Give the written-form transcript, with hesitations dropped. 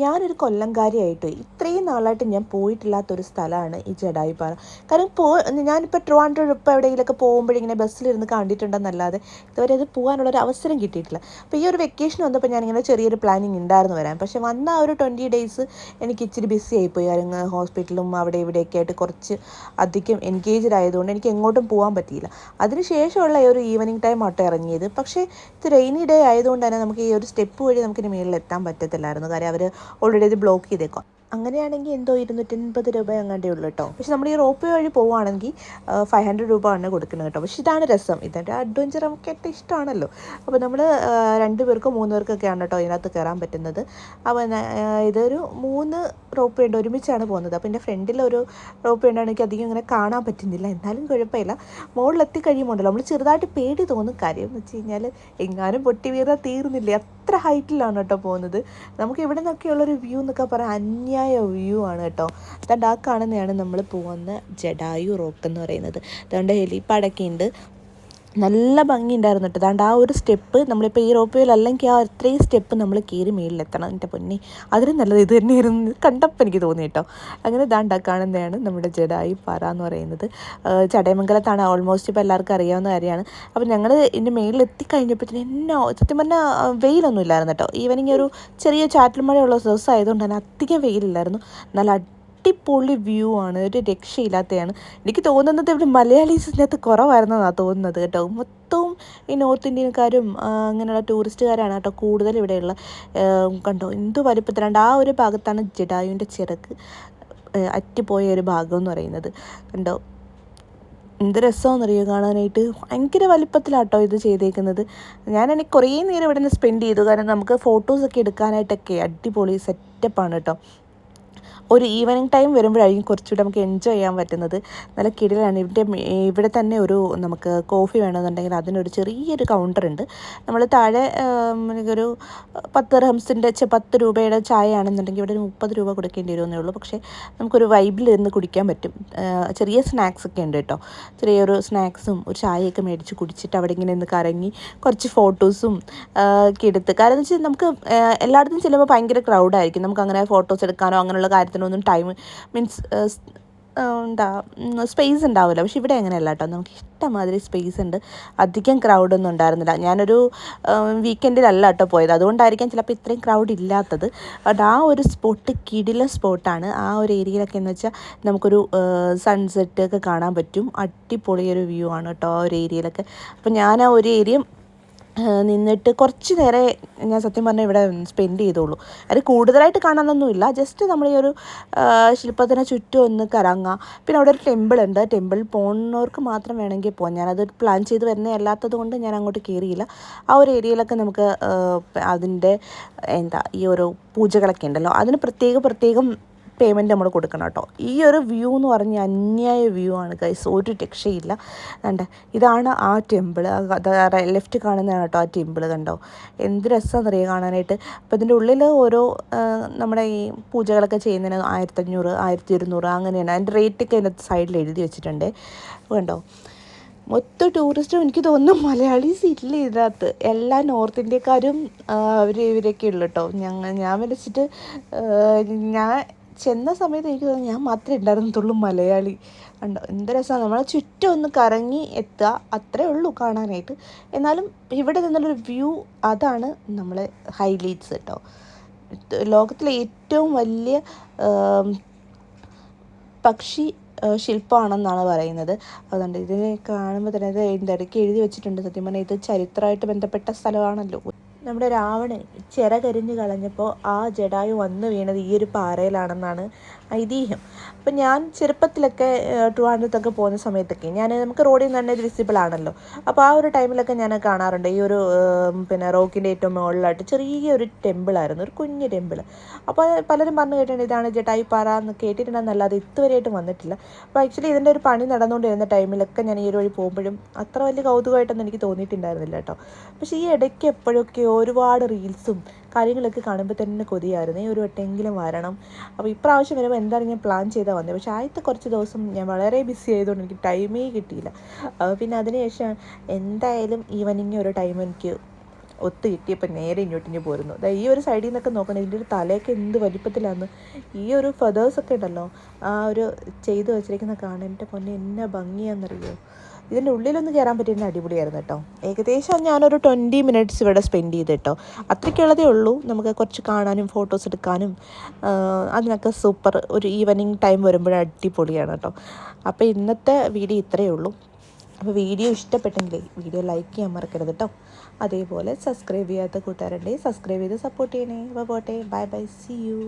ഞാനൊരു കൊല്ലംകാരിയായിട്ട് ഇത്രയും നാളായിട്ട് ഞാൻ പോയിട്ടില്ലാത്തൊരു സ്ഥലമാണ് ഈ ജഡായുപ്പാറ. കാരണം ഞാനിപ്പോൾ ട്രിവാൻഡ്രം ഇപ്പോൾ എവിടെയെങ്കിലുമൊക്കെ പോകുമ്പോഴിങ്ങനെ ബസ്സിലിരുന്ന് കണ്ടിട്ടുണ്ടെന്നല്ലാതെ ഇതുവരെ അത് പോകാനുള്ളൊരു അവസരം കിട്ടിയിട്ടില്ല. അപ്പോൾ ഈ ഒരു വെക്കേഷൻ വന്നപ്പോൾ ഞാനിങ്ങനെ ചെറിയൊരു പ്ലാനിങ് ഉണ്ടായിരുന്നു വരാൻ. പക്ഷേ വന്ന ആ ഒരു 20 ഡേയ്സ് എനിക്ക് ഇച്ചിരി ബിസി ആയിപ്പോയി. അങ്ങ് ഹോസ്പിറ്റലും അവിടെ ഇവിടെയൊക്കെ ആയിട്ട് കുറച്ച് അധികം എൻഗേജ്ഡ് ആയതുകൊണ്ട് എനിക്ക് എങ്ങോട്ടും പോകാൻ പറ്റിയില്ല. അതിനുശേഷമുള്ള ഈ ഒരു ഈവനിങ് ടൈം ആട്ടോ ഇറങ്ങിയത്. പക്ഷേ ഇത് റെയിനി ഡേ ആയതുകൊണ്ട് തന്നെ നമുക്ക് ഈ ഒരു സ്റ്റെപ്പ് വഴി നമുക്കിനി മേളിൽ എത്താൻ പറ്റത്തില്ലായിരുന്നു. കാര്യം അവർ ഓൾറെഡി ഇത് ബ്ലോക്ക് ചെയ്തേക്കാം. അങ്ങനെയാണെങ്കിൽ എന്തോ 280 രൂപ അങ്ങാണ്ടേ ഉള്ളൂ കേട്ടോ. പക്ഷെ നമ്മൾ ഈ റോപ്പ് വേ വഴി പോവുകയാണെങ്കിൽ 500 രൂപ ആണ് കൊടുക്കുന്നത് കേട്ടോ. പക്ഷെ ഇതാണ് രസം, ഇതിൻ്റെ അഡ്വഞ്ചർ നമുക്ക് ഏറ്റവും ഇഷ്ടമാണല്ലോ. അപ്പോൾ നമ്മൾ 2 പേർക്കോ 3 പേർക്കൊക്കെയാണ് കേട്ടോ ഇതിനകത്ത് കയറാൻ പറ്റുന്നത്. അപ്പോൾ ഇതൊരു 3 റോപ്പ് വേണ്ട ഒരുമിച്ചാണ് പോകുന്നത്. അപ്പോൾ എൻ്റെ ഫ്രണ്ടിലൊരു റോപ്പ് വേണ്ടാണ് എനിക്ക് അധികം ഇങ്ങനെ കാണാൻ പറ്റുന്നില്ല. എന്നാലും കുഴപ്പമില്ല, മുകളിലെത്തി കഴിയുമ്പോണ്ടല്ലോ നമ്മൾ ചെറുതായിട്ട് പേടി തോന്നും. കാര്യം എന്ന് വെച്ച് കഴിഞ്ഞാൽ എങ്ങാനും പൊട്ടി വീർന്നാൽ തീർന്നില്ലേ, അത്ര ഹൈറ്റിലാണ് കേട്ടോ പോകുന്നത്. നമുക്ക് ഇവിടെ നിന്നൊക്കെയുള്ളൊരു വ്യൂ എന്നൊക്കെ പറയാൻ അന്യായ വ്യൂ ആണ് കേട്ടോ. അതുകൊണ്ട് ആ കാണുന്നതാണ് നമ്മൾ പോകുന്ന ജഡായു റോക്ക് എന്ന് പറയുന്നത്. അതുകൊണ്ട് ഹെലിപ്പാഡൊക്കെ ഉണ്ട്, നല്ല ഭംഗി ഉണ്ടായിരുന്നു കേട്ടോ. അതുകൊണ്ട് ആ ഒരു സ്റ്റെപ്പ് നമ്മളിപ്പോൾ ഈ റോപ്പ് വേയിൽ അല്ലെങ്കിൽ ആ അത്രയും സ്റ്റെപ്പ് നമ്മൾ കയറി മേളിലെത്തണം. എൻ്റെ പൊന്നി, അതിനും നല്ലത് ഇത് തന്നെയായിരുന്നു കണ്ടപ്പോൾ എനിക്ക് തോന്നി കേട്ടോ. അങ്ങനെ ദാണ്ട കാണുന്നതാണ് നമ്മുടെ ജഡായുപ്പാറ എന്ന് പറയുന്നത്. ചടയമംഗലത്താണ്, ഓൾമോസ്റ്റ് ഇപ്പോൾ എല്ലാവർക്കും അറിയാവുന്ന കാര്യമാണ്. അപ്പോൾ ഞങ്ങൾ ഇതിൻ്റെ മേളിൽ എത്തിക്കഴിഞ്ഞപ്പോഴത്തേന് എന്നോ സത്യം പറഞ്ഞാൽ വെയിലൊന്നും ഇല്ലായിരുന്നു കേട്ടോ. ഈവനിങ് ഒരു ചെറിയ ചാറ്റൽ മഴയുള്ള ദിവസം ആയതുകൊണ്ട് തന്നെ അധികം വെയിലില്ലായിരുന്നു. നല്ല അടിപൊളി വ്യൂ ആണ്, ഒരു രക്ഷയില്ലാത്തതാണ്. എനിക്ക് തോന്നുന്നത് ഇവിടെ മലയാളീസിനകത്ത് കുറവായിരുന്നെന്നാണ് തോന്നുന്നത് കേട്ടോ. മൊത്തവും ഈ നോർത്ത് ഇന്ത്യക്കാരും അങ്ങനെയുള്ള ടൂറിസ്റ്റുകാരാണ് കേട്ടോ കൂടുതൽ ഇവിടെയുള്ള. കണ്ടോ എന്ത് വലിപ്പത്തിലാണ്. ആ ഒരു ഭാഗത്താണ് ജഡായുവിൻ്റെ ചിറക് അറ്റിപ്പോയ ഒരു ഭാഗം എന്ന് പറയുന്നത്. കണ്ടോ എന്ത് രസമാണെന്നറിയോ കാണാനായിട്ട്. ഭയങ്കര വലിപ്പത്തിലാട്ടോ ഇത് ചെയ്തേക്കുന്നത്. ഞാനെനിക്ക് കുറേ നേരം ഇവിടെ നിന്ന് സ്പെൻഡ് ചെയ്തു. കാരണം നമുക്ക് ഫോട്ടോസൊക്കെ എടുക്കാനായിട്ടൊക്കെ അടിപൊളി സെറ്റപ്പാണ് കേട്ടോ. ഒരു ഈവനിങ് ടൈം വരുമ്പോഴായിരിക്കും കുറച്ചുകൂടെ നമുക്ക് എൻജോയ് ചെയ്യാൻ പറ്റുന്നത്. നല്ല കിടിലാണ്. ഇവിടെ തന്നെ ഒരു നമുക്ക് കോഫി വേണമെന്നുണ്ടെങ്കിൽ അതിനൊരു ചെറിയൊരു കൗണ്ടറുണ്ട്. നമ്മൾ താഴെ ഒരു 10 ദിർഹംസിൻ്റെ 10 രൂപയുടെ ചായ ആണെന്നുണ്ടെങ്കിൽ ഇവിടെ ഒരു 30 രൂപ കൊടുക്കേണ്ടി വരുമെന്നേ ഉള്ളൂ. പക്ഷേ നമുക്കൊരു വൈബിലിരുന്ന് കുടിക്കാൻ പറ്റും. ചെറിയ സ്നാക്സൊക്കെ ഉണ്ട് കേട്ടോ. ചെറിയൊരു സ്നാക്സും ഒരു ചായയൊക്കെ മേടിച്ച് കുടിച്ചിട്ട് അവിടെ ഇങ്ങനെ നിന്ന് കറങ്ങി കുറച്ച് ഫോട്ടോസും ഒക്കെ എടുത്ത്. കാരണം എന്ന് വെച്ചാൽ നമുക്ക് എല്ലായിടത്തും ചിലപ്പോൾ ഭയങ്കര ക്രൗഡായിരിക്കും. നമുക്ക് അങ്ങനെ ഫോട്ടോസ് എടുക്കാനോ അങ്ങനെയുള്ള കാര്യത്തിനൊന്നും ടൈം മീൻസ് സ്പേസ് ഉണ്ടാവില്ല. പക്ഷെ ഇവിടെ അങ്ങനെയല്ല കേട്ടോ, നമുക്ക് ഇഷ്ടംമാതിരി സ്പേസ് ഉണ്ട്. അധികം ക്രൗഡൊന്നും ഉണ്ടായിരുന്നില്ല. ഞാനൊരു വീക്കെൻഡിലല്ല കേട്ടോ പോയത്, അതുകൊണ്ടായിരിക്കാം ചിലപ്പോൾ ഇത്രയും ക്രൗഡ് ഇല്ലാത്തത്. ബട്ട് ആ ഒരു സ്പോട്ട് കിടിലൻ സ്പോട്ടാണ്. ആ ഒരു ഏരിയയിലൊക്കെ എന്ന് വെച്ചാൽ നമുക്കൊരു സൺസെറ്റ് ഒക്കെ കാണാൻ പറ്റും. അടിപൊളിയൊരു വ്യൂ ആണ് കേട്ടോ ആ ഒരു ഏരിയയിലൊക്കെ. അപ്പോൾ ഞാൻ ആ ഒരു ഏരിയ നിന്നിട്ട് കുറച്ച് നേരം ഞാൻ സത്യം പറഞ്ഞാൽ ഇവിടെ സ്പെൻഡ് ചെയ്തോളൂ. അത് കൂടുതലായിട്ട് കാണാനൊന്നുമില്ല, ജസ്റ്റ് നമ്മൾ ഈ ഒരു ശില്പത്തിന് ചുറ്റും ഒന്ന് കറങ്ങുക. പിന്നെ അവിടെ ഒരു ടെമ്പിൾ ഉണ്ട്, ടെമ്പിൾ പോകുന്നവർക്ക് മാത്രം വേണമെങ്കിൽ പോകാം. ഞാനത് പ്ലാൻ ചെയ്ത് വരുന്നത് അല്ലാത്തത് കൊണ്ട് ഞാൻ അങ്ങോട്ട് കയറിയില്ല. ആ ഒരു ഏരിയയിലൊക്കെ നമുക്ക് അതിൻ്റെ ഈ ഓരോ പൂജകളൊക്കെ ഉണ്ടല്ലോ, അതിന് പ്രത്യേകം പേയ്മെൻറ്റ് നമ്മൾ കൊടുക്കണം കേട്ടോ. ഈ ഒരു വ്യൂ എന്ന് പറഞ്ഞാൽ അന്യായ വ്യൂ ആണ് ഗൈസ്, ഒരു രക്ഷയില്ല. കണ്ടോ, ഇതാണ് ആ ടെമ്പിൾ. ലെഫ്റ്റ് കാണുന്നതാണ് കേട്ടോ ആ ടെമ്പിൾ. കണ്ടോ എന്ത് രസമാണെന്നറിയാം കാണാനായിട്ട്. അപ്പോൾ ഇതിൻ്റെ ഉള്ളിൽ ഓരോ നമ്മുടെ ഈ പൂജകളൊക്കെ ചെയ്യുന്നതിന് 1500 1200 അങ്ങനെയാണ്. അതിൻ്റെ റേറ്റൊക്കെ അതിൻ്റെ സൈഡിൽ എഴുതി വെച്ചിട്ടുണ്ട്. കണ്ടോ മൊത്തം ടൂറിസ്റ്റും എനിക്ക് തോന്നുന്നു മലയാളീസ് ഇല്ല ഇതിനകത്ത്. എല്ലാ നോർത്ത് ഇന്ത്യക്കാരും ഇവരൊക്കെ ഉള്ളു കേട്ടോ. ഞാൻ വിളിച്ചിട്ട് ഞാൻ ചെന്ന സമയത്ത് എനിക്ക് തോന്നുന്നു ഞാൻ മാത്രമേ ഉണ്ടായിരുന്നുള്ളൂ മലയാളി. കണ്ടോ എന്ത് രസമാണ്. നമ്മളെ ചുറ്റും ഒന്ന് കറങ്ങി എത്തുക, അത്രേ ഉള്ളൂ കാണാനായിട്ട്. എന്നാലും ഇവിടെ നിന്നുള്ളൊരു വ്യൂ അതാണ് നമ്മളെ ഹൈലൈറ്റ്സ് കേട്ടോ. ലോകത്തിലെ ഏറ്റവും വലിയ പക്ഷി ശില്പമാണെന്നാണ് പറയുന്നത്. അതുകൊണ്ട് ഇതിനെ കാണുമ്പോൾ തന്നെ ഇത് ഇതിൻ്റെ ഇടയ്ക്ക് എഴുതി വെച്ചിട്ടുണ്ട്. സത്യം പറഞ്ഞാൽ ഇത് ചരിത്രമായിട്ട് ബന്ധപ്പെട്ട സ്ഥലമാണല്ലോ. നമ്മുടെ രാവണൻ ചിറകരിഞ്ഞ് കളഞ്ഞപ്പോൾ ആ ജഡായു വന്നു വീണത് ഈ ഒരു പാറയിലാണെന്നാണ് ഐതിഹ്യം. അപ്പം ഞാൻ ചെറുപ്പത്തിലൊക്കെ ട്രിവാൻഡ്രത്തൊക്കെ പോകുന്ന സമയത്തൊക്കെ നമുക്ക് റോഡിൽ നിന്ന് തന്നെ വിസിബിൾ ആണല്ലോ. അപ്പോൾ ആ ഒരു ടൈമിലൊക്കെ ഞാൻ കാണാറുണ്ട്. ഈ ഒരു റോക്കിൻ്റെ ഏറ്റവും മുകളിലായിട്ട് ചെറിയൊരു ടെമ്പിളായിരുന്നു, ഒരു കുഞ്ഞ് ടെമ്പിൾ. അപ്പോൾ പലരും പറഞ്ഞു കേട്ടിട്ടുണ്ട് ഇതാണ് ജഡായുപ്പാറ എന്ന്, കേട്ടിട്ടുണ്ടെന്നല്ലാതെ ഇതുവരെയായിട്ടും വന്നിട്ടില്ല. അപ്പോൾ ആക്ച്വലി ഇതിൻ്റെ ഒരു പണി നടന്നുകൊണ്ടിരുന്ന ടൈമിലൊക്കെ ഞാൻ ഈ ഒരു വഴി പോകുമ്പോഴും അത്ര വലിയ കൗതുകമായിട്ടൊന്നും എനിക്ക് തോന്നിയിട്ടുണ്ടായിരുന്നില്ല കേട്ടോ. പക്ഷേ ഈ ഇടയ്ക്ക് എപ്പോഴൊക്കെ ഒരുപാട് റീൽസും കാര്യങ്ങളൊക്കെ കാണുമ്പോൾ തന്നെ കൊതിയായിരുന്നു, ഈ ഒരു വട്ടമെങ്കിലും വരണം. അപ്പോൾ ഇപ്രാവശ്യം വരുമ്പോൾ എന്തായാലും ഞാൻ പ്ലാൻ ചെയ്താൽ വന്നത്. പക്ഷേ ആദ്യത്തെ കുറച്ച് ദിവസം ഞാൻ വളരെ ബിസി ആയതുകൊണ്ട് എനിക്ക് ടൈമേ കിട്ടിയില്ല. പിന്നെ അതിനുശേഷം എന്തായാലും ഈവനിങ് ഒരു ടൈം എനിക്ക് ഒത്ത് കിട്ടിയപ്പോൾ നേരെ ഇങ്ങോട്ടിഞ്ഞ് പോരുന്നു. ഈ ഒരു സൈഡിൽ നിന്നൊക്കെ നോക്കണം, ഇതിൻ്റെ ഒരു തലയൊക്കെ എന്ത് വലിപ്പത്തിലാന്ന്. ഈ ഒരു ഫെതേഴ്സൊക്കെ ഉണ്ടല്ലോ, ആ ഒരു ചെയ്ത് വെച്ചിരിക്കുന്ന കാണാൻ എൻ്റെ പൊന്നെ എന്നാ ഭംഗിയാണെന്നറിയോ. ഇതിൻ്റെ ഉള്ളിലൊന്ന് കയറാൻ പറ്റിയിരുന്ന അടിപൊളിയായിരുന്നു കേട്ടോ. ഏകദേശം ഞാനൊരു 20 മിനിറ്റ്സ് ഇവിടെ സ്പെൻഡ് ചെയ്ത് കേട്ടോ. അത്രയ്ക്കുള്ളതേ ഉള്ളൂ. നമുക്ക് കുറച്ച് കാണാനും ഫോട്ടോസ് എടുക്കാനും അതിനൊക്കെ സൂപ്പർ. ഒരു ഈവനിങ് ടൈം വരുമ്പോഴേ അടിപൊളിയാണ് കേട്ടോ. അപ്പോൾ ഇന്നത്തെ വീഡിയോ ഇത്രയേ ഉള്ളൂ. അപ്പോൾ വീഡിയോ ഇഷ്ടപ്പെട്ടെങ്കിൽ വീഡിയോ ലൈക്ക് ചെയ്യാൻ മറക്കരുത് കേട്ടോ. അതേപോലെ സബ്സ്ക്രൈബ് ചെയ്യാത്ത കൂട്ടുകാരുണ്ടെങ്കിൽ സബ്സ്ക്രൈബ് ചെയ്ത് സപ്പോർട്ട് ചെയ്യണേ. അപ്പോൾ പോട്ടെ, ബൈ ബൈ, സീ യു.